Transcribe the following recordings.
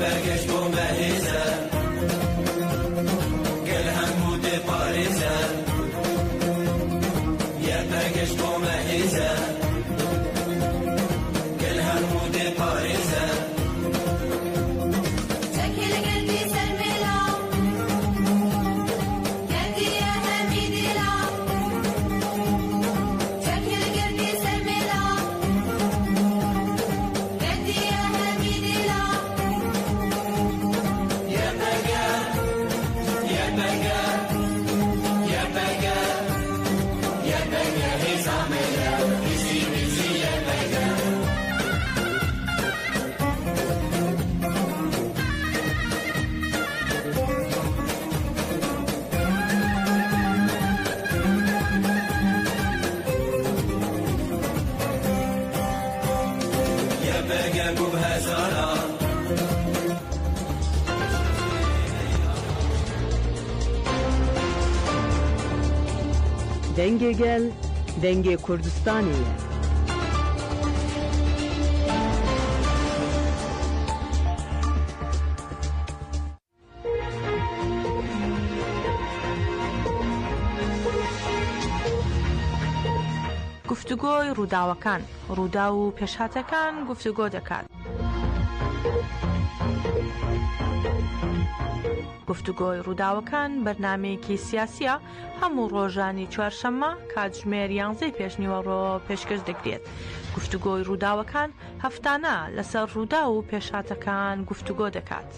بەگەشت بۆ مەهێزە گەل هەموو دێ پارێزە یە بەگەشت بۆ مەهێزە گەل هەموو دێ پارێزە دەنگێ گەل دەنگێ کوردستانیە. گفتوگۆی ڕووداوەکان، ڕوودا و پێشهاتەکان گفتوگۆ دەکات. گفتوگۆی ڕووداوەکان بەرنامەیەکی سیاسیە هەموو ڕۆژانی چوارشەممە کاتژمێر 11 پێشنیوەڕۆ پێشکەش دەکرێت. گفتوگۆی ڕووداوەکان هەفتانە لەسەر ڕوودا و پێشهاتەکان گفتوگۆ دەکات.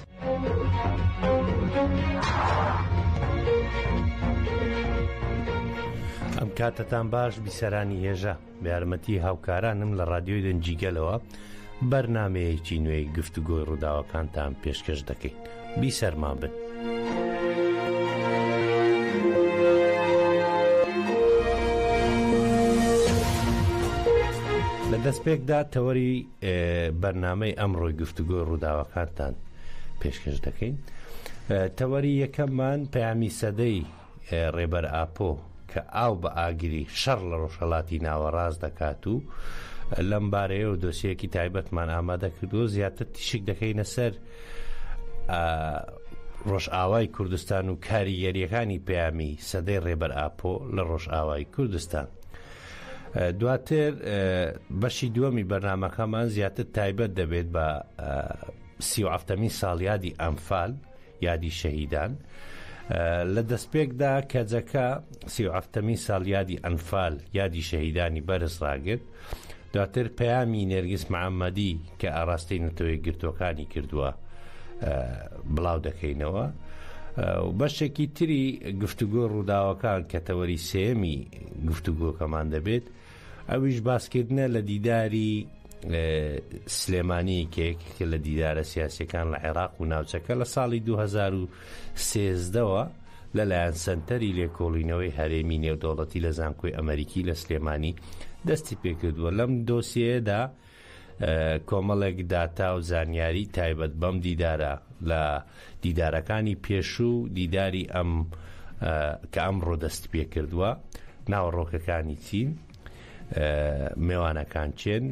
ئەم کاتتان باش بیسەرانی هێژە بە یارمەتی هاوکارانم لە ڕادیۆی دەنجیگەلەوە بەرنامەیەکی نوێی گفتوگۆی ڕووداوەکانتان پێشکەش دەکەین. بیسەرمان بن. لە دەستپێکدا تەوەری بەرنامەی ئەمڕۆی گفتوگۆی ڕووداوەکانتان پێشکەش دەکەین. تەوەری یەکەممان پەیامی سەدەی ڕێبەر ئاپۆ کە ئاو بە ئاگری شەڕ لە ڕۆژهەڵاتی ناوەڕاست دەکات و لەم بارەیە و دۆسیەکی تایبەتمان ئامادە کردووە زیاتر تیشک دەکەینە سەر ڕۆژئاوای کوردستان و کاریگەریەکانی پەیامی سەدەی ڕێبەر ئاپۆ لە ڕۆژئاوای کوردستان. دواتر بەشی دووەمی بەرنامەکەمان زیاتر تایبەت دەبێت بە 37مین ساڵیادی ئەنفال یادی شەهیدان. لە دەستپێکدا کەجەکە 37مین ساڵیادی ئەنفال یادی شەهیدانی بەرز ڕاگرت. دواتر پەیامی نێرگس محەممەدی کە ئاراستەی نەتەوەی گرتوەکانی کردووە بڵاو دەکەینەوە. بەشێکی تری گفتوگۆ ڕووداوەکان کە تەوەری سێمی گفتوگۆکەمان دەبێت ئەویش باسکردنە لە دیداری سلێمانی کە لە دیدارە سیاسیەکان لە عێراق و ناوچەکە لە ساڵی 2013ەوە لەلایەن سەنتەری لێکۆڵینەوەی هەرێمی نێودەوڵەتی لە زانکۆی ئەمریکی لە سلێمانی دەستی پێکردووە. لەم دۆسیەدا کۆمەڵێک داتا و زانیاری تایبەت بەم دیدارە لە دیدارەکانی پێشوو دیداری ئەم کە ئەمڕۆ دەست پێ کردووە ناوەڕۆکەکانی چین میوانەکان چێن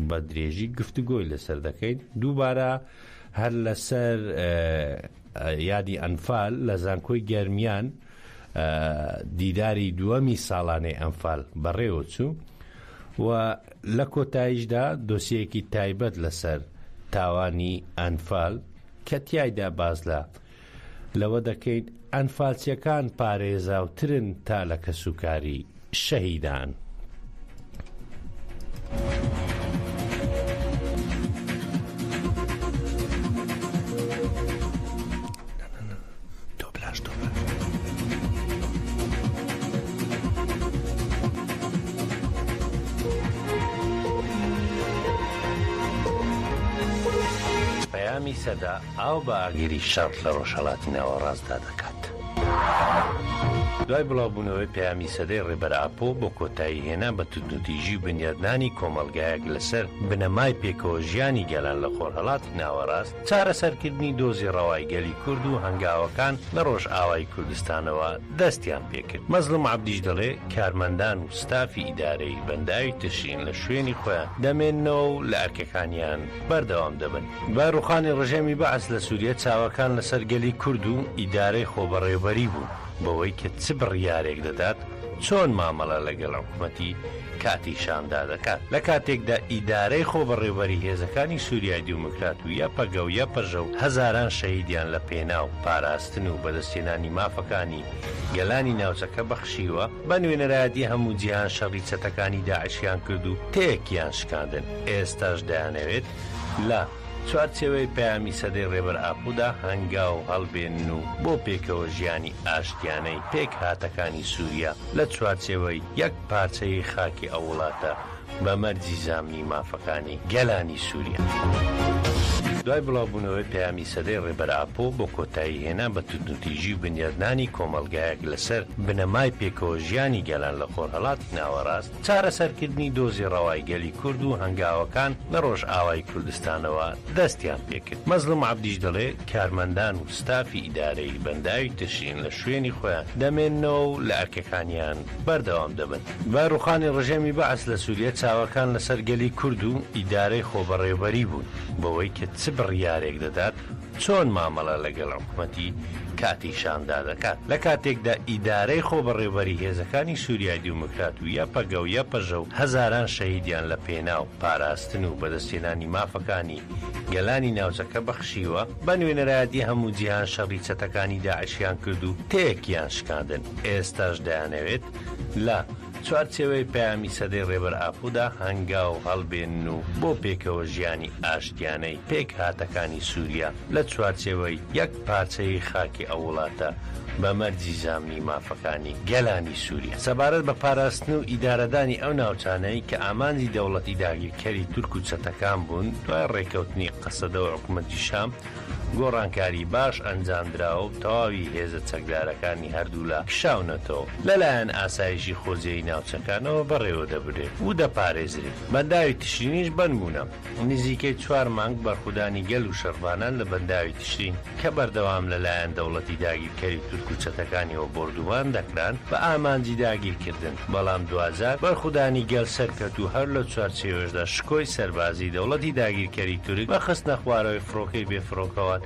بە درێژی گفتوگۆی لەسەر دەکەین. دووبارە هەر لەسەر یادی ئەنفال لە زانکۆی گەرمیان دیداری دووەمی ساڵانەی ئەنفال بەڕێوە چوو و لە کۆتاییشدا دۆسیەکی تایبەت لەسەر تاوانی ئەنفال کە تیایدا باز لەوە دەکەین ئەنفالچیەکان پارێزاوترن تا لە کەسوکاری شەهیدان. پەیامی سەدا ئاو بە ئاگری شەڕ لە ڕۆژهەڵاتی ناوەڕاستدا دەکات. دوای بڵاوبوونەوەی پەیامی سەدەی ڕێبەرئاپۆ بۆ کۆتایی هێنا بە توتنوتیژی و بنیادنانی کۆمەڵگایەک لەسەر بنەمای پێکەوە ژیانی گەلان لە خۆرهەڵاتی ناوەڕاست چارەسەرکردنی دۆزی ڕەوای گەلی کورد و هەنگاوەکان لە ڕۆژ ئاوای کوردستانەوە دەستیان پێکرد. مەزلوم عەبدیش دەڵێ کارمەندان و ستافی ئیدارەی بەنداوی تشرین لە شوێنی خۆیان دەمێننەوە و لە ئەرکەکانیان بەردەوام دەبن. دوای ڕوخانی ڕژێمی بەعەس لە سووریا چاوەکان لەسەر گەلی کورد و ئیدارەی خۆبەڕێوەبەری بوون بەوەی کە چ بڕیارێک دەدات چۆن مامەڵە لەگەڵ حکومەتی کاتیشاندا دەکات. لە کاتێکدا ئیدارەی خۆبەڕێوەبەری هێزەکانی سووریای دیموکرات و یا پەگە و یا پەژە و هەزاران شەهیدیان لە پێناو پاراستن و بەدەستێنانی مافەکانی گەلانی ناوچەکە بەخشیوە بە نوێنەرایەتی هەموو جیهان شەڕی چەتەکانی داعشیان کرد و تێکیان شکاندن. ئێستاش دەیانەوێت لە چوارچێوەی پەیامی سەدەی ڕێبەرئاپۆدا هەنگاو هەڵبێنن و بۆ پێکەوە ژیانی ئاشتیانەی پێک هاتەکانی سووریا لە چوارچێوەی یەک پارچەی خاکی ئەو وڵاتە بە مەرجی زامنی مافەکانی گەلانی سووریا. دوای بڵاوبوونەوەی پەیامی سەدەی ڕێبەرئاپۆ بۆ کۆتایی هێنا بە توتنوتیژی و بنیادنانی کۆمەڵگایەک لەسەر بنەمای پێکەوە ژیانی گەلان لە خۆرهەڵاتی ناوەڕاست چارەسەرکردنی دۆزی ڕەوای گەلی کورد و هەنگاوەکان لە ڕۆژ ئاوای کوردستانەوە دەستیان پێکرد. مەزلوم عەبدیش دەڵێ کارمەندان و ستافی ئیدارەی بەنداوی تشرین لە شوێنی خۆیان دەمێننەوە و لە ئەرکەکانیان بەردەوام دەبن. دوای ڕوخانی ڕژێمی بەعەس لە سووریا چاوەکان لەسەر گەلی کورد و ئیدارەی خۆبەڕێوەبەری بوون بەوەی کە چ بڕیارێک دەدات چۆن مامەڵە لەگەڵ حکومەتی کاتیشاندا دەکات. لە کاتێکدا ئیدارەی خۆبەڕێوەبەری هێزەکانی سووریای دیموکرات و یا پەگە و یا پەژە و هەزاران شەهیدیان لە پێناو پاراستن و بەدەستێنانی مافەکانی گەلانی ناوچەکە بەخشیوە بە نوێنەرایەتی هەموو جیهان شەڕی چەتەکانی داعشیان کرد و تێکیان شکاندن. ئێستاش دەیانەوێت لە چوارچێوەی پەیامی سەدەی ڕێبەرئاپۆدا هەنگاو هەڵبێنن و بۆ پێکەوە ژیانی ئاشتیانەی پێک هاتەکانی سووریا لە چوارچێوەی یەک پارچەی خاکی ئەو وڵاتە بە مەرجی زامنی مافەکانی گەلانی سووریا. سەبارەت بە پاراستن و ئیدارەدانی ئەو ناوچانەی کە ئامانجی دەوڵەتی داگیرکەری تورک و چەتەکان بوون دوای ڕێکەوتنی قەسەدە و حکومەتی شام گۆڕانکاری باش ئەنجامدراوە و تەواوی هێزە چەکدارەکانی هەردوو لە کشاونەتەوە لەلایەن ئاسایشی خۆزیەی ناوچەکانەوە بەڕێوە دەبرێت و دەپارێزرێت. بەنداوی تشرینیش بنبوونە نزیکەی 4 مانگ بەرخودانی گەل و شەڕبانان لە بەنداوی تشرین کە بەردەوام لەلایەن دەوڵەتی داگیرکەری تورک و چەتەکانیەوە بردووان دەکران بە ئامانجی داگیرکردن. بەڵام دوازار بەرخودانی گەل سەرکەوت و هەر لە چوارچێوەشدا شکۆی سەربازی دەوڵەتی داگیرکەری تورک بە خستنە خوارەوەی فڕۆکەی بێفڕۆکەوە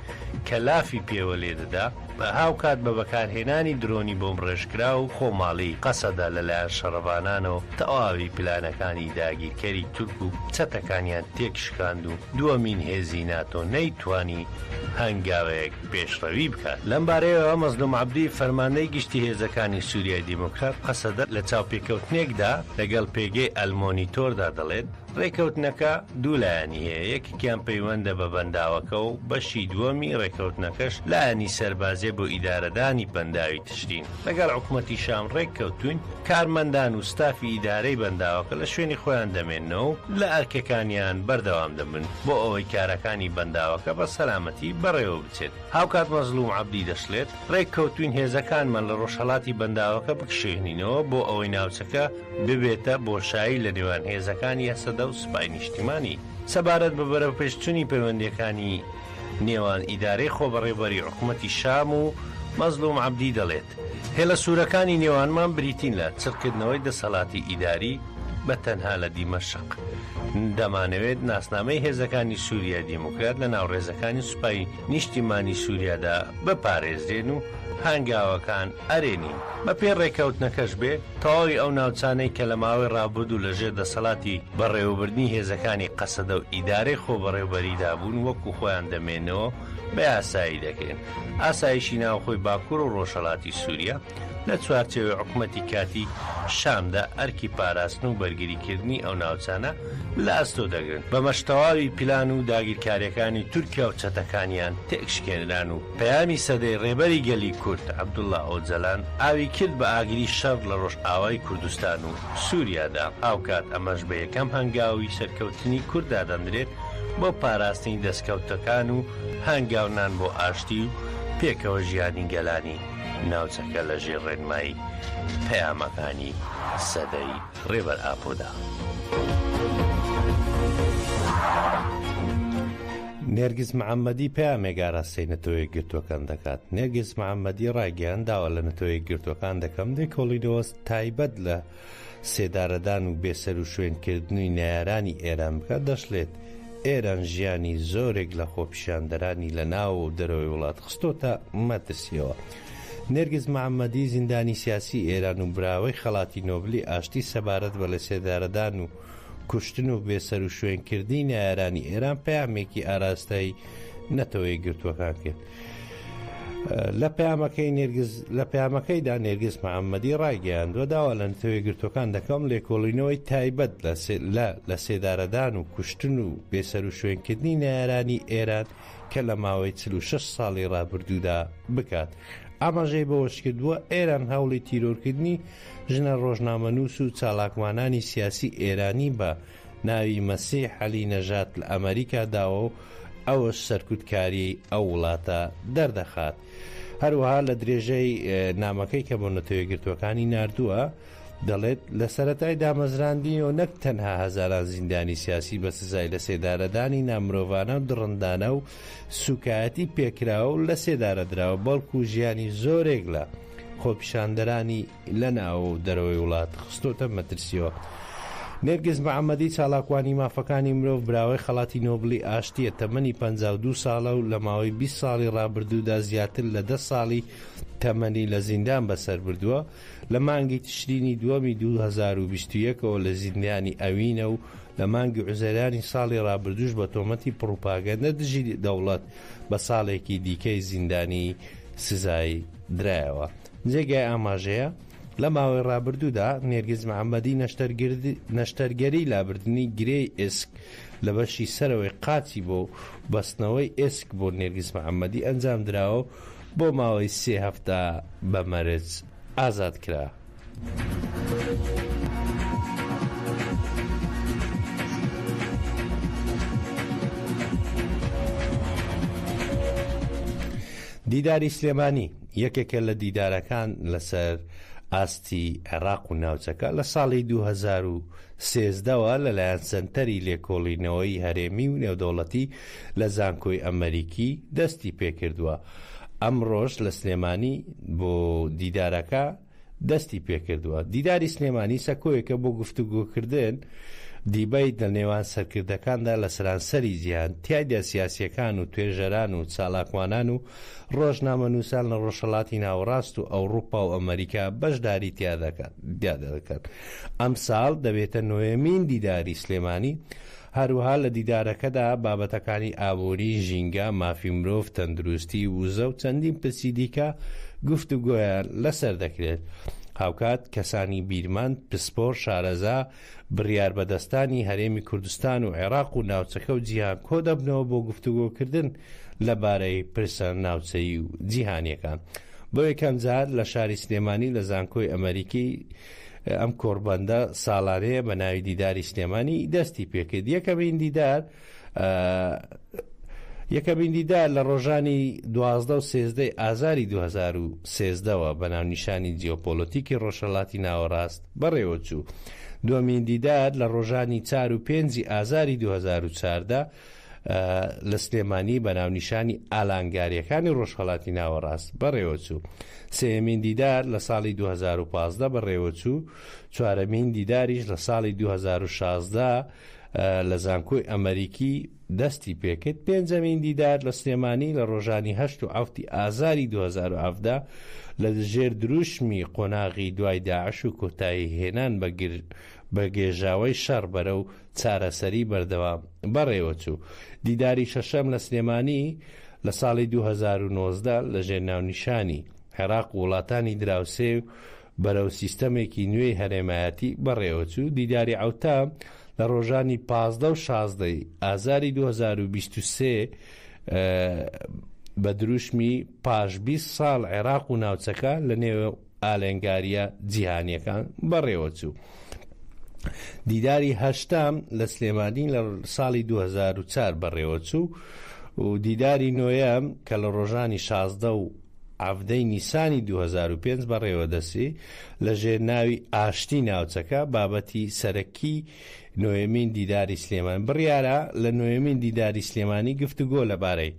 کە لافی پێوە لێدەدا بە هاوکات بە بەکارهێنانی درۆنی بۆم ڕێژکرا و خۆماڵی قەسەدا لەلایەن شەڕەبانانەوە تەواوی پلانەکانی داگیرکەری تورک و چەتەکانیان تێکشکاند و دووەمین هێزی ناتۆ نەیتوانی هەنگاوەیەک پێشڕەوی بکات. لەم بارەیەوە مەزلوم عەبدی فەرماندەی گشتی هێزەکانی سووریای دیموکرات قەسەدە لە چاوپێکەوتنێکدا لەگەڵ پێگەی ئەلمۆنیتۆردا دەڵێت ڕێکەوتنەکە دوو لایەنی هەیە. یەکێکیان پەیوەندە بە بەنداوەکە و بەشی دووەمی ڕێکەوتنەکەش لایەنی سەربازیە بۆ ئیدارەدانی بەنداوی تشرین. لەگەڵ حکومەتی شام ڕێککەوتوین کارمەندان و ستافی ئیدارەی بەنداوەکە لە شوێنی خۆیان دەمێننەوە و لە ئەرکەکانیان بەردەوام دەبن بۆ ئەوەی کارەکانی بەنداوەکە بە سەلامەتی بەڕێوە بچێت. هاوکات مەزلوم عەبدی دەشڵێت ڕێککەوتوین هێزەکانمان لە ڕۆژهەڵاتی بەنداوەکە بکشێنینەوە بۆ ئەوەی ناوچەکە ببێتە بۆشایی لە نێوان هێزەکانی هەسەدە و سوپای نیشتیمانی. سەبارەت بە بەرەوپێشچوونی پەیوەندیەکانی نێوان ئیدارەی خۆبەڕێوەبەری حکومەتی شام و مەزلوم عەبدی دەڵێت هێلە سوورەکانی نێوانمان بریتین لە چڕکردنەوەی دەسەڵاتی ئیداری بە تەنها لە دیمەشق. دەمانەوێت ناسنامەی هێزەکانی سووریای دیموکرات لە ناوڕێزەکانی سوپای نیشتیمانی سووریادا بپارێزرێن و هەنگاوەکان ئەرێنین. بە پێ ڕێکەوتنەکەش بێ تەواوی ئەو ناوچانەی کە لە ماوەی ڕابردوو لەژێر دەسەڵاتی بەڕێوەبردنی هێزەکانی قەسەدە و ئیدارەی خۆبەڕێوەبەریدا بوون وەکو خۆیان دەمێنەوە بە ئاسایی دەکەن. ئاسایشی ناوخۆی باکوور و ڕۆژهەڵاتی سووریا لە چوارچێوەی حکومەتی کاتی شامدا ئەرکی پاراستن و بەرگریکردنی ئەو ناوچانە لە ئەستۆ دەگرن. بە مەشتەواوی پیلان و داگیرکاریەکانی تورکیا و چەتەکانیان تێکشکێنران و پەیامی سەدەی ڕێبەری گەلی کورد عەبدوڵڵا ئۆجەلان ئاوی کرد بە ئاگری شەڕ لە ڕۆژ ئاوای کوردستان و سووریادا. ئاوکات ئەمەش بە یەکەم هەنگاوی سەرکەوتنی کورددا دەندرێت بۆ پاراستنی دەستکەوتەکان و هەنگاونان بۆ ئاشتی و پێکەوە ژیانی گەلانی ناوچەکە لە ژێر ڕێنمایی پەیامەکانی سەدەی ڕێبەر ئاپۆدا. نێرگیز محەممەدی پەیامێک ئاراستەی نەتەوەی گرتوەکان دەکات. نێرگیز محەممەدی ڕاگەیانداوە لە نەتەوەی گرتوەکان دەکەم دێکۆڵینەوە تایبەت لە سێدارەدان و بێسەر و شوێنکردنی نایارانی ئێران بکات دەشڵێت ئێران ژیانی زۆرێک لە خۆپیشاندەرانی لە ناو و دەرەوەی وڵات خستۆتە مەترسیەوە. نێرگیز محەممەدی زیندانی سیاسی ئێران و براوەی خەڵاتی نۆبلی ئاشتی سەبارەت بە لە سێدارەدان و کوشتن و بێسەر و شوێنکردی نایارانی ئێران پەیامێکی ئاراستایی نەتەوەی گرتوەکان کرد. لە پەیامەکەیدا نێرگیز محەممەدی ڕاگەیاندووە داوا لە نەتەوەی گرتوەکان دەکەم لێکۆڵینەوەی تایبەت لە سێدارەدان و کوشتن و بێسەر و شوێنکردنی نایارانی ئێران کە لە ماوەی 46 ساڵی ڕابردوودا بکات. ئاماژەی بەوەش کردووە ئێران هەوڵی تیرۆرکردنی ژنە ڕۆژنامەنووس و چالاکمانانی سیاسی ئێرانی بە ناوی مەسیح عەلی نەژات لە ئەمریکا داوە و ئەوەش سەرکوتکاری ئەو وڵاتە دەردەخات. هەروەها لە درێژەی نامەکەی کە بۆ نەتەوەی گرتوەکانی ناردووە دەڵێت لە سەرەتای دامەزراندنیەوە نەک تەنها هەزاران زیندانی سیاسی بە سزای لە سێدارەدانی نامرۆڤانە و دڕندانە و سوکایەتی پێکراوە و لە سێدارەدراوە بەڵکو و ژیانی زۆرێک لە خۆپیشاندەرانی لە ناوە و دەرەوەی وڵات خستۆتە مەترسیەوە. نێرگیز محەممەدی چالاکوانی مافەکانی مرۆڤ براوەی خەڵاتی نۆبلی ئاشتیە تەمەنی 52 ساڵە و لە ماوەی 20 ساڵی ڕابردوودا زیاتر لە 10 ساڵی تەمەنی لە زیندان بەسەر بردووە. لە مانگی تشرینی دووەمی 2021ەوە لە زیندانی ئەوینە و لە مانگی عوزەرانی ساڵی ڕابردووش بە تۆمەتی پڕوپاگەندە دژی دەوڵەت بە ساڵێکی دیکەی زیندانی سزای درایەوە. جێگای ئاماژەیە لە ماوەی ڕابردوودا نێرگیز محەممەدی نەشتەرگەری لابردنی گرەی ئێسک لە بەشی سەرەوەی قاچی بۆ بەستنەوەی ئێسک بۆ نێرگیز محەممەدی ئەنجام درراوە بۆ ماوەی 3 هەفتە بە مەرج ئازاد کرا. دیداری سلێمانی یەکێکە لە دیدارەکان لەسەر ئاستی عێراق و ناوچەکە لە ساڵی 2013ەوە لەلایەن سەنتەری لێکۆڵینەوەی هەرێمی و نێودەوڵەتی لە زانکۆی ئەمریکی دەستی پێکردووە. ئەمڕۆژ لە سلێمانی بۆ دیدارەکە دەستی پێکردووە. دیداری سلێمانی سەکۆیەکە بۆ گفتوگۆکردن دیبەی لە نێوان سەرکردەکاندا لە سەرانسەری جیهان تیایدا سیاسیەکان و توێژەران و چالاکوانان و ڕۆژنامەنووسان لە ڕۆژهەڵاتی ناوەڕاست و ئەوروپا و ئەمریکا بەشداری دیادە دەکەن. ئەم ساڵ دەبێتە نوێمین دیداری سلێمانی. هەروەها لە دیدارەکەدا بابەتەکانی ئابووری، ژینگە، مافی مرۆڤ، تەندروستی، وزە و چەندین پرسی دیکە گفتوگۆیان لەسەر دەکرێت. هاوکات کەسانی بیرمان، پسپۆر، شارەزا، بڕیار بەدەستانی هەرێمی کوردستان و عێراق و ناوچەکە و جیهان کۆ دەبنەوە بۆ گفتوگۆکردن لەبارەی پرسە ناوچەیی و جیهانیەکان. بۆ یەکەم جار لە شاری سلێمانی لە زانکۆی ئەمریکی ئەم کۆڕبەندە ساڵانەیە بە ناوی دیداری سلێمانی دەستی پێکرد. یەکەمین دیدار لە ڕۆژانی 12 و 13 ئازاری 2013ەوە بە ناونیشانی جیۆپۆلۆتیکی ڕۆژهەڵاتی ناوەڕاست بەڕێوەچوو. دووەمین دیدار لە ڕۆژانی 4 و 5 ئازاری 2014 لە سلێمانی بە ناونیشانی ئالانگاریەکانی ڕۆژهەڵاتی ناوەڕاست بەڕێوەچوو. سێمین دیدار لە ساڵی 2015 بەڕێوەچوو. چوارەمین دیداریش لە ساڵی 2016 لە زانکۆی ئەمریکی دەستی پێکرد. پێنجەمین دیدار لە سلێمانی لە ڕۆژانی 8 و 7 ئازاری 2017 لە ژێر دروشمی قۆناغی دوای داعش و کۆتایی هێنان بە گێژاوەی شەڕ بەرە و چارەسەری بەردەوام بەڕێوەچوو. دیداری شەشەم لە سلێمانی لە ساڵی 2019 لە ژێرناونیشانی عێراق و وڵاتانی دراوسێ و بەرەو سیستەمێکی نوێی هەرێمایەتی بەڕێوەچوو. دیداری عەوتام لە ڕۆژانی 15 و 16 ئازاری 2023 بە دروشمی پاش 20 ساڵ عێراق و ناوچەکە لە نێو ئالێنگاریە جیهانیەکان بەڕێوەچوو. دیداری هەشتام لە سلێمانی لە ساڵی 2004 بەڕێوەچوو و دیداری نۆیەم کە لە ڕۆژانی 16 و ئاودەی نیسانی 2005 بەڕێوەدەسی لە ژێرناوی ئاشتی ناوچەکە بابەتی سەرەکی نوێمین دیداری سلێمان بڕیارە لە نوێمین دیداری سلێمانی گفتوگۆ لەبارەی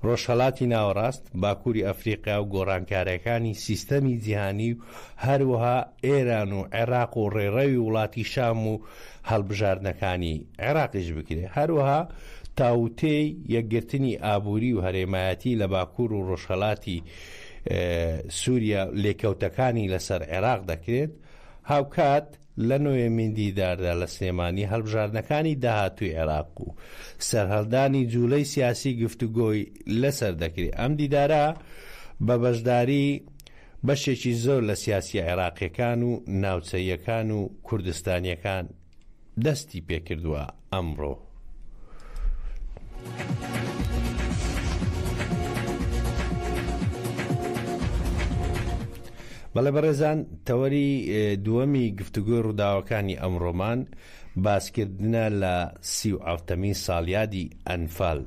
ڕۆژهەڵاتی ناوەڕاست باکووری ئەفریقا و گۆڕانکارەکانی سیستەمی جیهانی و هەروەها ئێران و عێراق و ڕێڕەوی وڵاتی شام و هەڵبژاردنەکانی عێراقیش بکرێت هەروەها تاوتەی یەکگرتنی ئابووری و هەرێمایەتی لە باکوور و ڕۆژهەڵاتی سووریا لێکەوتەکانی لەسەر عێراق دەکرێت هاوکات لە نوێمین دیداردا لە سلێمانی هەڵبژاردنەکانی داهاتووی عێراق و سەرهەڵدانی جوولەی سیاسی گفتوگۆی لەسەر دەکرێت ئەم دیدارە بە بەشداری بەشێکی زۆر لە سیاسی عێراقیەکان و ناوچەیەکان و کوردستانیەکان دەستی پێکردووە ئەمڕۆ. بەڵێ بەڕێزان تەوەری دووەمی گفتوگۆی ڕووداوەکانی ئەمڕۆمان باسکردنە لە 37مین ساڵیادی ئەنفال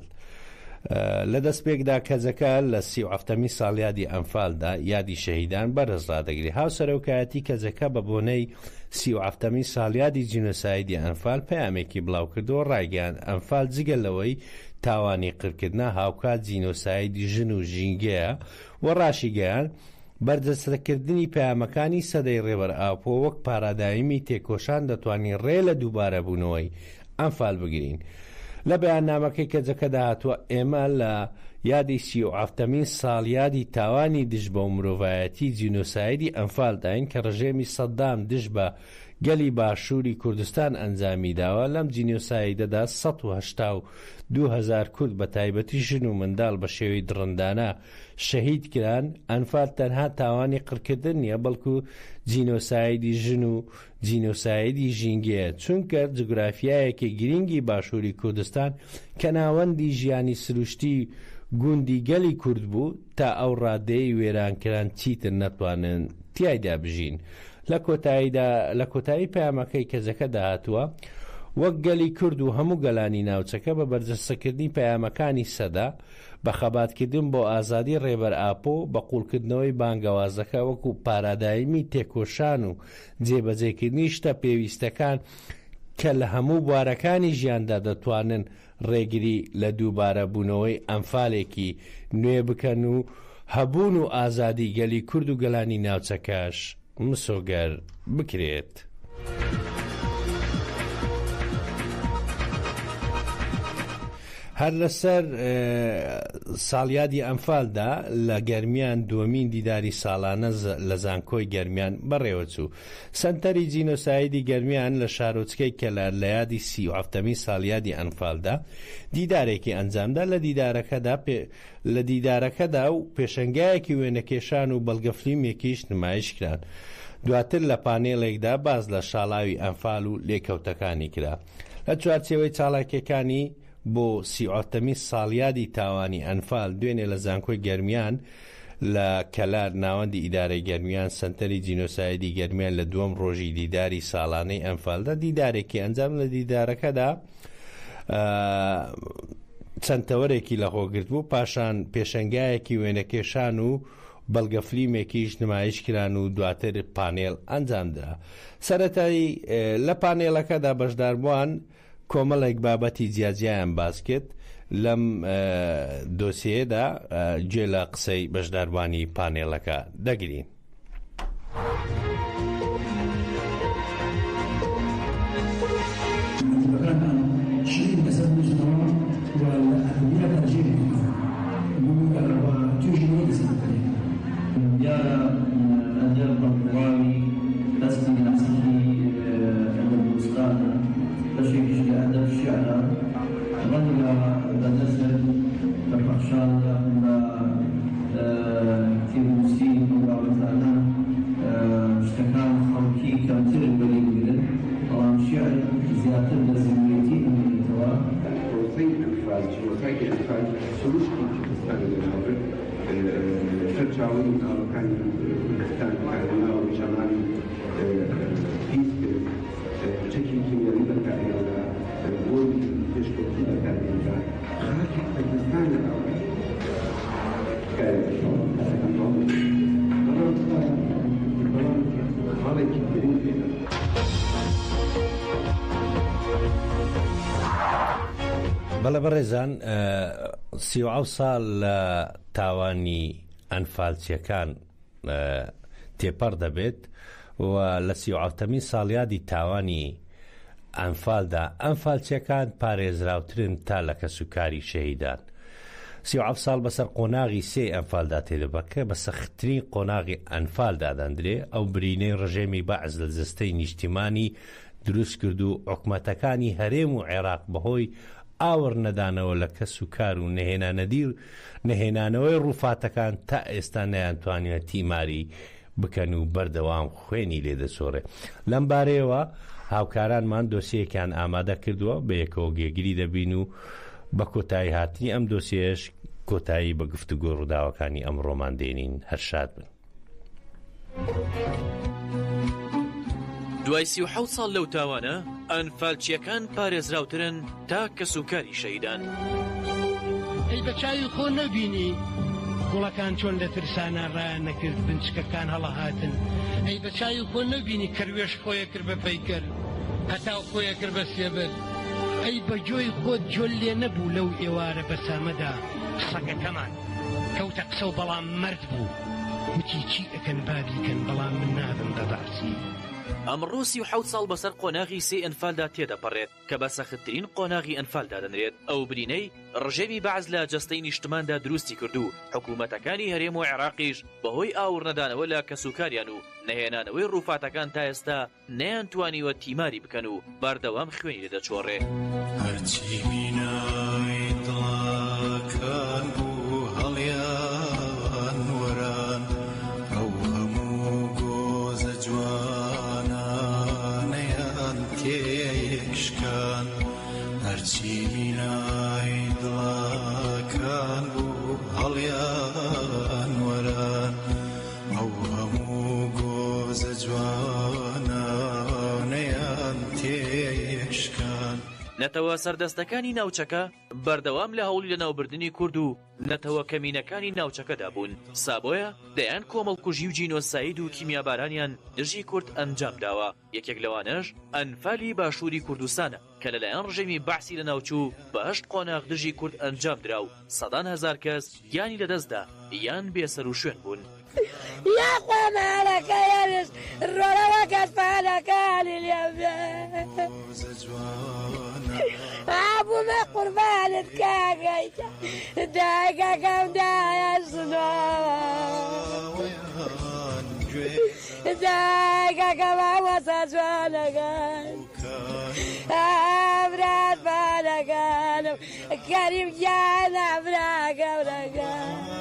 لە دەستپێکدا کەزەکە لە 37مین ساڵیادی ئەنفالدا یادی شەهیدان بەرز ڕادەگری هاوسەرۆکایەتی کەزەکە بە بۆنەی 37مین ساڵیادی جینۆسایدی ئەنفال پەیامێکی بڵاو کردەوە ڕایگەیاند ئەنفال جگەلەوەی تاوانی قڕکردنە هاوکات جینۆسایدی ژن و ژینگەیە و ڕاشیگەیان بەردەستەکردنی پەیامەکانی سەدەی ڕێبەر ئاپۆ وەک پارادایمی تێکۆشان دەتوانین ڕێ لە دووبارە بوونەوەی ئەنفال بگرین. لە بەیاننامەکەی کەجەکەدا هاتووە ئێمە لە یادی 37مین ساڵیادی تاوانی دژ بە مرۆڤایەتی جینۆسایدی ئەنفالداین کە ڕژێمی سەدام دژ بە گەلی باشووری کوردستان ئەنجامی داوە. لەم جینۆسایدەدا 182,000 کورد بە تایبەتی ژن و منداڵ بە شێوەی دڕندانە شەهید کران. ئەنفال تەنها تاوانی قڕکردن نیە بەڵکو جینۆسایدی ژن و جینۆسایدی ژینگەیە چونکە جوگرافیایەکی گرنگی باشووری کوردستان کە ناوەندی ژیانی سروشتی گوندی گەلی کورد بوو تا ئەو ڕادەیەی وێرانکران چیتر نەتوانن تیایدا بژین. لە کۆتایی پەیامەکەی کەزەکە داهاتووە وەک گەلی کورد و هەموو گەلانی ناوچەکە بە بەردەستەکردنی پەیامەکانی سەدا بە خەباتکردن بۆ ئازادی ڕێبەر ئاپۆ بە قوڵکردنەوەی بانگەوازەکە وەکو پارادایمی تێکۆشان و جێبەجێکردنی شتە پێویستەکان کە لە هەموو بوارەکانی ژیاندا دەتوانن ڕێگری لە دووبارە بوونەوەی ئەنفالێکی نوێ بکەن و هەبوون و ئازادی گەلی کورد و گەلانی ناوچەکەش مسۆگەر بکرێت. هەر لەسەر ساڵیادی ئەنفالدا لە گەرمیان دووەمین دیداری ساڵانە لە زانکۆی گەرمیان بەڕێوەچوو. سەنتەری جینۆسایدی گەرمیان لە شارۆچکەی کەلار لە یادی 37مین ساڵیادی ئەنفالدا دیدارێکی ئەنجامدا. لە دیدارەکەدا و پێشەنگایەکی وێنەکێشان و بەڵگەفلیمێکیش نمایش کران. دواتر لە پانێڵێکدا باز لە شاڵاوی ئەنفال و لێکەوتەکانی کرا. لە چوارچێوەی چاڵاکیەکانی بۆ 37مین ساڵیادی تاوانی ئەنفال دوێنێ لە زانکۆی گەرمیان لە کەلار ناوەندی ئیدارەی گەرمیان سنتەری جینۆسایدی گەرمیان لە دووەم ڕۆژی دیداری ساڵانەی ئەنفالدا دیدارێکی ئەنجام لە دیدارەکەدا چەندتەوەرێکی لەخۆگرت بوو پاشان پێشەنگایەکی وێنەکێشان و بەڵگەفلیمێکیش نمایش کران و دواتر پانێڵ ئەنجامدا. سەرەتایی لە پانێڵەکەدا بەشداربووان کۆمەڵێک بابەتی جیاجیایان باس کرد. لەم دۆسیەدا گوێ لە قسەی بەشداربوانی پانێڵەکە دەگرین. بەڵێ بەڕێزان 37 ساڵ لە تاوانی ئەنفالچیەکان تێپەڕ دەبێت و لە 37مین ساڵیادی تاوانی ئەنفالدا ئەنفالچیەکان پارێزراوترن تا لە کەسوکاری شەهیدان. 37 ساڵ بەسەر قۆناغی سێ ئەنفالدا تێدەبکە بە سەختترین قۆناغی ئەنفالدا دەندرێ ئەو برینەی ڕژێمی بەعز لە جستەی نیشتیمانی دروست کرد و حکومەتەکانی هەرێم و عێراق بەهۆی ئاور نەدانەوە لە کەس و کار و نەهێنانەوەی ڕووفاتەکان تا ئێستا نەیانتوانێت تیماری بکەن و بەردەوام خوێنی لێدەسۆڕێ. لەم بارەیەوە هاوکارانمان دۆسیەکان ئامادە کردووە بە یەکەوە گێگری دەبین و بە کۆتایی هاتنی ئەم دۆسیەش کۆتایی بە گفتوگۆ ڕووداوەکانی ئەمڕۆمان دێنین. هەرشاد بن. دوای 37 ساڵ لەو تاوانە ئەنفالچیەکان پارێزراوترن تا کەسوکاری شەهیدان. ئەی بە چاوی خۆ نەبینی گوڵەکان چۆن لە ترسانە ڕایان نەکرد بنچکەکان هەڵەهاتن. ئەی بە چاوی خۆ نەبینی کەروێش خۆیە کرد بە پەیکەر هەتا خۆیە کرد بە سێبەر. ئەی بە جۆی خۆت جۆل لێ نەبوو لەو ئێوارە بەسامەدا سەگەکەمان کەوتە قسە و بەڵام مرد بوو وتی چی ئەکەن بابیکەن بەڵام من نابم بە بارسی. ئەمڕۆ 37 ساڵ بەسەر قۆناغی سێ ئەنفالدا تێدەپەڕێت کە بە سەختترین قۆناغی ئەنفالدا دەنرێت. ئەو برینەی ڕژێمی بەعز لە جەستەی نیشتماندا دروستی کردو حکوومەتەکانی هەرێم و عێراقیش بەهۆی ئاور نەدانەوە لە کەسوکاریان و نەهێنانەوەی ڕووفاتەکان تا ئێستا نەیانتوانیوە تیماری بکەن و بەردەوام خوێنی لێدەچۆڕێ. هەرچی بینای دڵەکان بوو هەڵیان وەران ئەو هەموو گۆزە جوانانەیان تێیەکشکان. هەرچی بینای دڵەکان بوو هەڵیان وەران ئەو هەموو گۆزە جوانانەیان تێیەکشکان. نەتەوە سەردەستەکانی ناوچەکە بەردەوام لە هەوڵی لەناوبردنی کورد و نەتەوە کەمینەکانی ناوچەکەدا بوون. سابۆیە دەیان کۆمەڵکوژی و جینۆساید و کیمیابارانیان دژی کورد ئەنجام داوە. یەکێک لەوانەش ئەنفالی باشووری کوردستانە کە لەلایەن ڕژێمی بەعسی لە ناوچوو بە 8 قۆناغ دژی کورد ئەنجام درا و سەدان هەزار کەس یانی لەدەستدا یان بێسەر و شوێن بوون. يا قمالك يرس الرولوك أطفالكاني اليوم أبو ما قربانك كاكيتا دايكا كم دايا الصنوع دايكا كم وصل شوانكان أبراد بالكان كريم جان أبراك أبراكان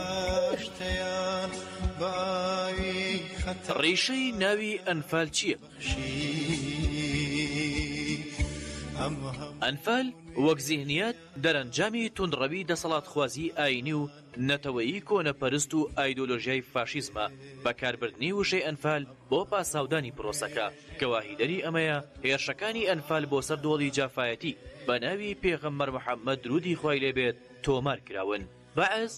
ڕیشەی ناوی ئەنفال چییە؟ ئەنفال وەک زیهنیەت دەرەنجامی توندڕەوی دەسەڵاتخوازی ئاینی و نەتەوەیی کۆنەپەرست و ئایدۆلۆژیای فاشیزمە. بەکاربردنی وشەی ئەنفال بۆ پاساودانی پرۆسەکە گەواهیدەری ئەمەیە هێرشەکانی ئەنفال بۆ سەر دۆڵی جافایەتی بە ناوی پێغەمبەر محەممەد درودی خوای لێبێت تۆمار کراون. بەعز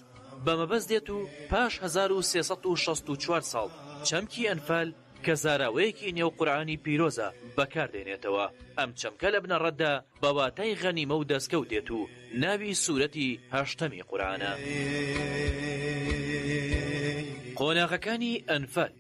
بەمەبەست دێت و پاش 1364 ساڵ چەمکی ئەنفال کە زاراوەیەکی نێو قورئانی پیرۆزە بەکاردێنێتەوە. ئەم چەمکە لە بنەڕەتدا بەواتای غەنیمە و دەستکەوت دێت و ناوی سوورەتی هەشتەمی قورئانە. قۆناغەکانی ئەنفال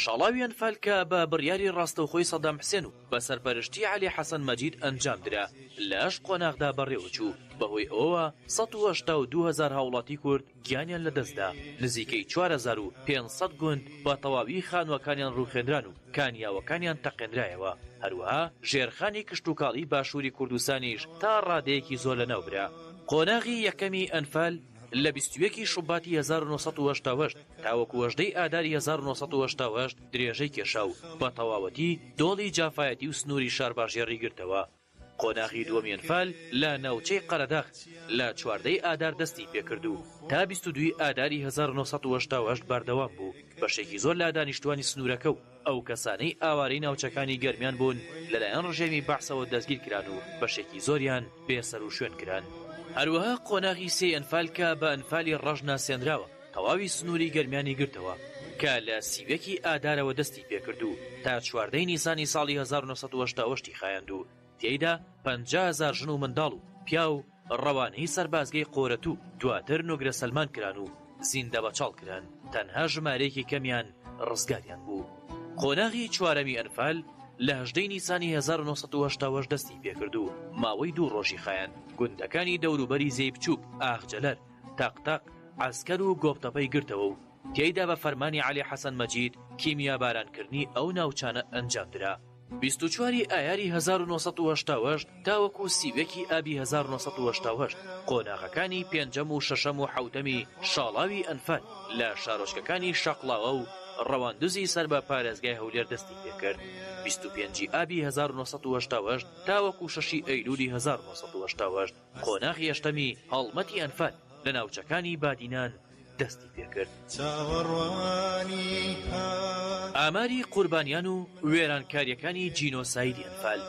شەڵاوی ئەنفال کە بە بڕیاری ڕاستەوخۆی سەدام حسێن و بە سەرپەرشتی عەلی حەسەن مەجید ئەنجام درا لە 8 قۆناغدا بەڕێوەچوو. بەهۆی ئەوە 182,000 هاوڵاتی کورد گیانیان لەدەستدا. نزیکەی 4,500 گوند بە تەواوی خانووەکانیان ڕووخێنران و کانیاوەکانیان تەقێنرایەوە. هەروەها ژێرخانی کشتوکاڵی باشووری کوردستانیش تا ڕادەیەکی زۆر لەناوبرا. قۆناغی یەکەمی ئەنفال لە 21 شوباتی 1980 تاوەکو 8 ئاداری 1980 درێژەی کێشا و بە تەواوەتی دۆڵی جافایەتی و سنووری شارباژێڕی گرتەوە. قۆناغی دووەمی ئەنفال لە ناوچەی قەرەداغ لە 14 ئادار دەستی پێکرد و تا 22 ئاداری 1980 بەردەوام بوو. بەشێکی زۆر لە دانیشتوانی سنوورەکە و ئەو کەسانەی ئاوارەی ناوچەکانی گەرمیان بوون لەلایەن ڕژێمی بەعسەوە دەستگیر کران و بەشێکی زۆریان بێسەر و شوێن کران. هەروەها قۆناغی سێ ئەنفال کە بە ئەنفالی ڕەش ناسێنراوە تەواوی سنووری گەرمیانی گرتەوە کە لە 30 ئادارەوە دەستی پێکرد و تا 14 نیسانی ساڵی 1980 خایاند و تێیدا 50,000 ژن و منداڵ و پیا و ڕەوانەی سەربازگەی قۆرەت و دواتر نۆگرە سەلمان کران و زیندە بەچاڵ کران تەنها ژمارەیەکی کەمیان ڕزگاریان بوو. قۆناغی چوارەمی ئەنفال لە 18 نیسانی 1970 دەستی پێکرد و ماوەی 2 ڕۆژی خایان گوندەکانی دەوروبەری زەی بچووک ئاخجەلەر تاقتاق عسکەر و گۆپتەپەی گرتەوە و تێیدا بە فەرمانی عەلی حەسەن مەجید کیمیا بارانکردنی ئەو ناوچانە ئەنجامدرا. 24 ئایاری 1970 تاوەکو سیوێکی ئابی 1970 قۆناغەکانی پێنجەم و شەشەم و حەوتەمی شاڵاوی ئەنفال لە شارۆچکەکانی شەقڵاوە و ڕەواندوزی سەر بە پارێزگای هەولێر دەستی پێکرد. 25 ئابی 1970 تاوەکو 6 ئەیلولی 1970 قۆناغی هەشتەمی هەڵمەتی ئەنفال لە ناوچەکانی بادینان دەستی پێکرد. ئاماری قوربانیان و وێرانکاریەکانی جینۆسایدی ئەنفال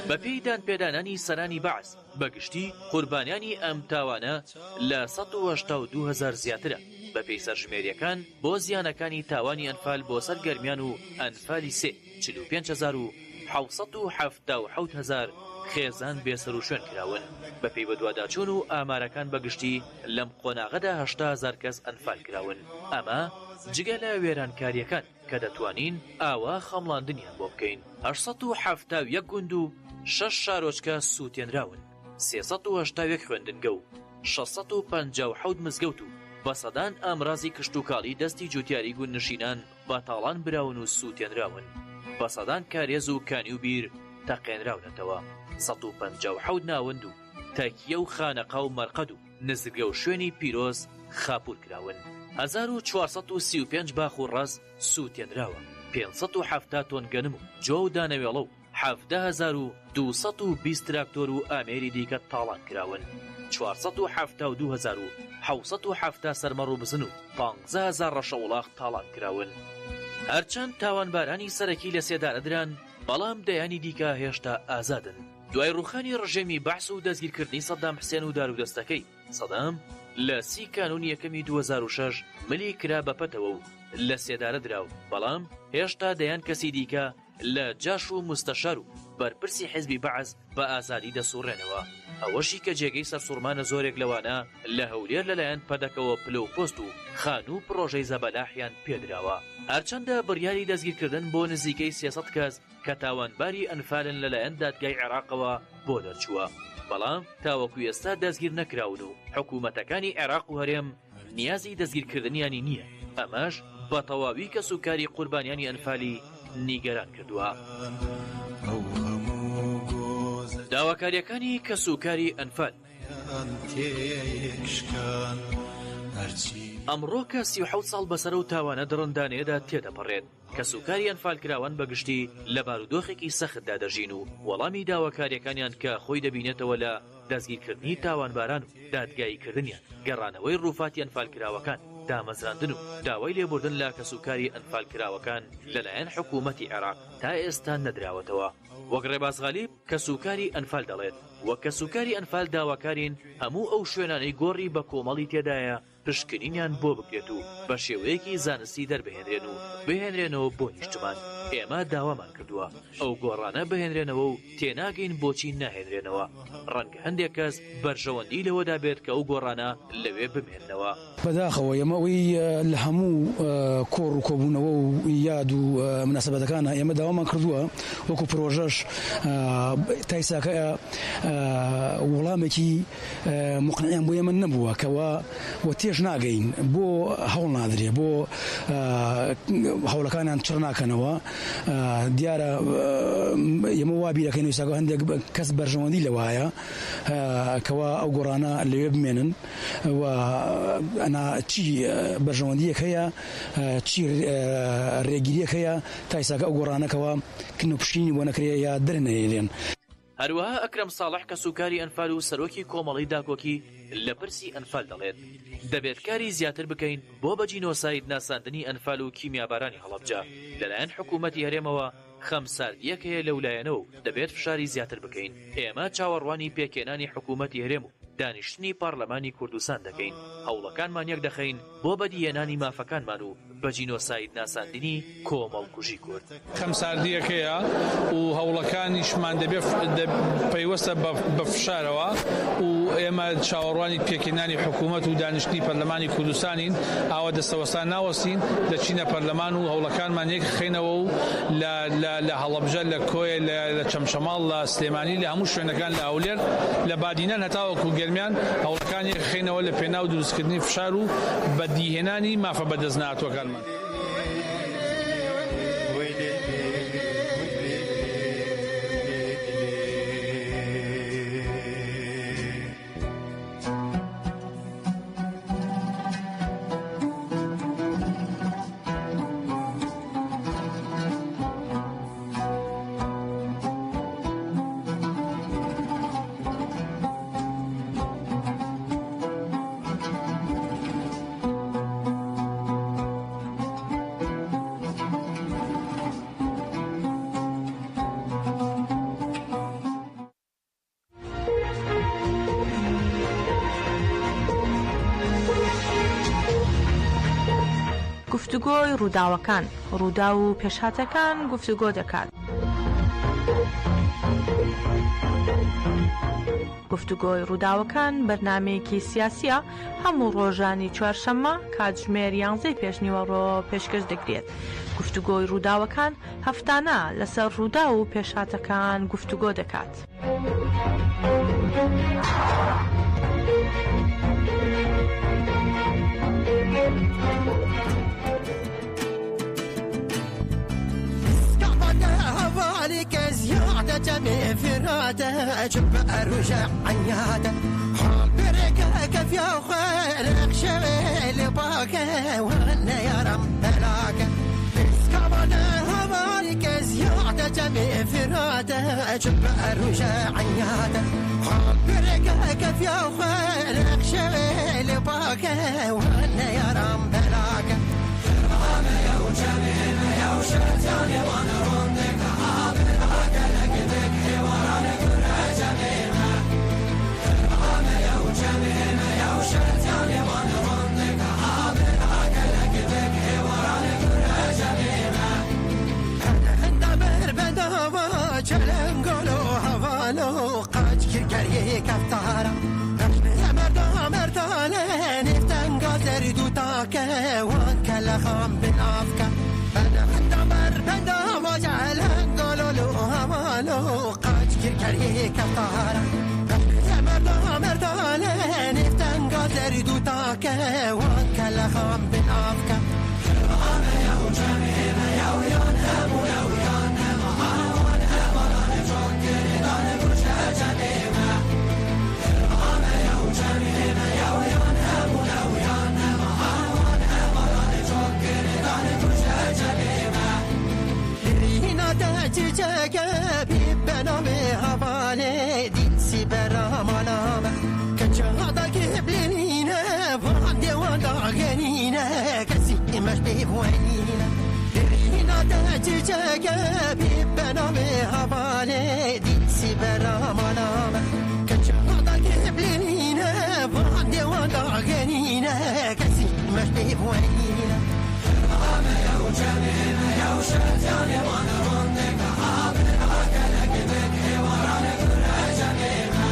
بە پێی دانپێدانانی سەرانی بەعس بەگشتی قوربانیانی ئەم تاوانە لە 182,000 زیاترە. بە پێی سەرژمێریەکان بۆ زیانەکانی تاوانی ئەنفال بۆ سەر گەرمیان و ئەنفالی 45,777 خێزان بێسەر و شوێن کراون. بە پێی بەدواداچوون و ئامارەکان بەگشتی لەم قۆناغەدا 80,000 کەس ئەنفال کراون. ئەمە جگە لە وێرانکاریەکان کە دەتوانین ئاوا خەمڵاندنیان بۆ بکەین. 871 گوند و 6 شارۆچکە سووتێنراون، 381 خوێندنگە و 657 مزگەوت و بە سەدان ئامرازی کشت و کاڵی دەستی جوتیاری گوند نشینان بەتاڵان براون و سووتێنراون. بە سەدان کارێز و کانی و بیر تەقێنراونەتەوە. 157 ناوەند و تەکیە و خانەقا و مەرقەد و نزگە و شوێنی پیرۆز خاپور کراون. 1435 باخ و ڕەز سووتێنراوە. 570 تۆن گەنم و جۆ و دانەوێڵە و 17,220 تراکتۆر و ئامێری دیکە تاڵان کراون. 472,770 سەرمەڕ و بزن و 15,000 ڕەشەوڵاق تاڵان کراون. هەرچەند تاوانبارانی سەرەکی لە سێدارەدران بەڵام دەیانی دیکە هێشتا ئازادن. دوای ڕوخانی ڕژێمی بەعس و دەستگیرکردنی سەدام حسێن و دارودەستەکەی سەدام لە 30 کانون یەکەمی 2006 ملی کرا بەپەتەوە و لە سێدارە دراو، بەڵام هێشتا دەیان کەسی دیکە لە جاش و مستەشار و بەرپرسی حیزبی بەعس بە ئازادی دەسوڕێنەوە. ئەوەشی کە جێگەی سەرسوڕمانە زۆرێک لەوانە لە هەولێر لەلایەن پەدەکەوە پلە و پۆست و خان و پرۆژەی زەبەلاحیان پێدراوە. هەرچەندە بڕیاری دەستگیرکردن بۆ نزیکەی 300 کەس کە تاوانباری ئەنفالن لەلایەن دادگای عێراقەوە بۆ دەرچووە، بەڵام تاوەکو ئێستا دەستگیر نەکراون و حکوومەتەکانی عێراق و هەرێم نیازی دەستگیرکردنیانی نییە. ئەمەش بە تەواوی کە سوکاری قوربانیانی ئەنفالی نیگەران کردووە. داواکاریەکانی کە سوکاری ئەنفال ئەمڕۆ کە 37 ساڵ بەسەر و تاوانە دڕندانەیەدا تێدەپەڕێت کە سوکاری ئەنفال کراوان بەگشتی لە بارودۆخێکی سەختدا دەژین و وەڵامی داواکاریەکانیان کە خۆی دەبینێتەوە لە دەستگیرکردنی تاوانباران و دادگاییکردنیان، گەڕانەوەی ڕووفاتی ئەنفال کراوەکان، دامەزراندن و داوای لێبوردن لا کەسوکاری ئەنفال کراوەکان لەلایەن حکوومەتی عێراق تا ئێستا نەدراوەتەوە. وەک ڕێباز غەلیب کەسوکاری ئەنفال دەڵێت، وەک کەسوکاری ئەنفال داواکارین هەموو ئەو شوێنانەی گۆڕی بە کۆمەڵی تێدایە پشکنینیان بۆ بکرێت و بە شێوەیەکی زانستی دەربهێنرێن و بهێنرێنەوە بۆ نیشتمان. ئێمە داوامان کردووە ئەو گۆڕانە بهێنرێنەوە و تێناگەین بۆچی ناهێنرێنەوە. ڕەنگە هەندێک کەس بەرژەوەندی لەوەدا بێت کە ئەو گۆڕانە لەوێ بمێننەوە. بەداخەوە ئێمەوەی لە هەموو کۆڕ و کۆبوونەوە و یاد و مناسبەتەکانە ئێمە داوامان کردووە وەکو پرۆژەش تایساکە وەڵامێکی مقنعیان بۆ ئێمە نەبووە کەوا وە تێش ناگەین بۆ هەوڵ نادرێ بۆ هەوڵەکانیان چڕ ناکەنەوە. دیارە ئێمە وا بیرەکەین ویساکە هەندێک کەس بەرژەوەندی لەوایە کەوا ئەو گۆڕانە لەوێ بمێنن و ئەنا چی بەرژەوەندیەک هەیە چی ڕێگیریەک هەیە تایساکە ئەو گۆڕانەکەەوە کنوپشتینی بۆ نەکرێ یا دەرنەهێنێن. هەروەها ئەکرەم ساڵح کە سوکاری ئەنفال و سەرۆکی کۆمەڵی داکۆکی لە پرسی ئەنفال دەڵێت دەبێت کاری زیاتر بکەین بۆ بە جینۆساید ناساندنی ئەنفال و کیمیابارانی هەڵەبجە لەلایەن حکوومەتی هەرێمەوە. خەمساردیەک هەیە لەولایەنەوە و دەبێت فشاری زیاتر بکەین. ئێمە چاوەڕوانی پێکێنانی حکوومەتی هەرێم و دانیشتنی پارلەمانی کوردستان دەکەین. هەوڵەکانمان یەک دەخەین بۆ بەدیهێنانی مافەکانمان و بە جینۆساید ناساندنی کۆمەڵکوژی کورد. خەمساردیەکەیە و هەوڵەکانیشمان پەیوەستە بە فشارەوە و ئێمە چاوەڕوانی پێکێنانی حکوومەت و دانیشتنی پەرلەمانی کوردستانین ئاوا دەستەوەسان ناوەستین دەچینە پەرلەمان و هەوڵەکانمان یەک خێنەوە و لە هەڵەبجە لە کۆیە لە چەمشەماڵ لە سلێمانی لە هەموو شوێنەکان لە ئەولێر لە بادینان هەتاوەکو گەرمیان هەوڵەکان یەک خێنەوە لە پێناو دروستکردنی فشار و بەدیهێنانی مافە بەدەست نهاتووەکانمان. گفتوگۆی ڕووداوەکان ڕوودا و پێشهاتەکان گفتوگۆ دەکات. گفتوگۆی ڕووداوەکان بەرنامەیەکی سیاسیە هەموو ڕۆژانی چوارشەممە کاتژمێر 11 پێشنیوەڕۆ پێشکەش دەکرێت. گفتوگۆی ڕووداوەکان هەفتانە لەسەر ڕوودا و پێشهاتەکان گفتوگۆ دەکات. جميع فراده جب أرجع عنياده حال برقك في خيرك شغل باقي وانا يا رب بلاقي اسكابنا هوالك زيادة جميع فراده جب أرجع عنياده حال برقك في خيرك شغل باقي وانا يا رب بلاقي رامي يا وجميل يا وشتاني وانا رندك حاضر چلنگولو هوالو قاج کرکری کفتارا یا مردانه نفتن گازر دو تاکه وان کلا خام بنافکه بندا و چلنگولو هوالو قاج کرکری کفتارا یا مردانه نفتن گازر دو تاکه وان کلا خام بنافکه یا جمیل یا ویان همو یا ویان بنامه حواله دیسی برامانامه کچهادا قبلینه وانده وانده غنینه کسی مش بیوانینه دینا دجاجه بنامه حواله دیسی برامانامه کچهادا قبلینه وانده وانده غنینه کسی مش بیوانینه رامه یا جمیل یا شتانه وانا رندك حاضر اكلك بك وراني كل جميله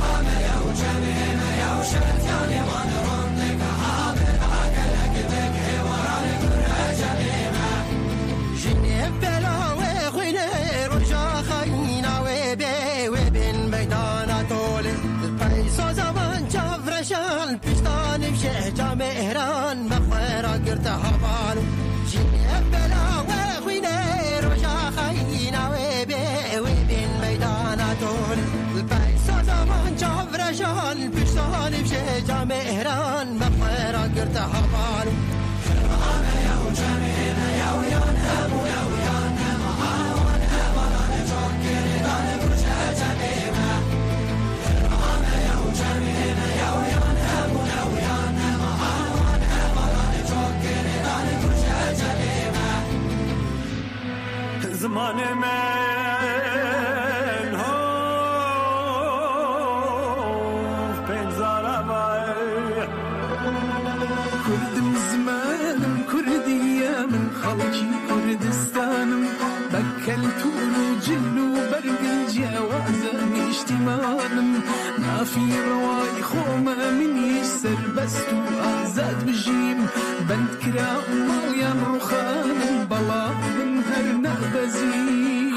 رامه يا جميل يا شتانه وانا رندك حاضر اكلك بك وراني كل جميله جنب بلاوي غير رجا خينا وبي وبين ميدان طول البيسو زمان جفرشان بستان بشهجة مهران مخيرا قرت هبالو جنب بلاوي غير رجا خينا وبي وبين ميدان طول البيسو زمان جفرشان بستان بشهجة مهران مخيرا قرت هبالو رامي يا جميل يا ويان همو يا ويان همو عاون همو انا جوكر انا برجع جميله رامي يا جميل يا ويان همو يا ويان همو عاون همو انا جوكر انا برجع جميله زمان من هو بنزارا باي كل زمان خەڵکی کوردستانم بە کەلتور و جل و بەرگن جیاوازە نیشتیمانم نافی ڕەوای خۆمە منیش سەربەست و ئازاد بژیم بەندکرا ماڵیان ڕوخانم بەڵام من هەر نەبەزیم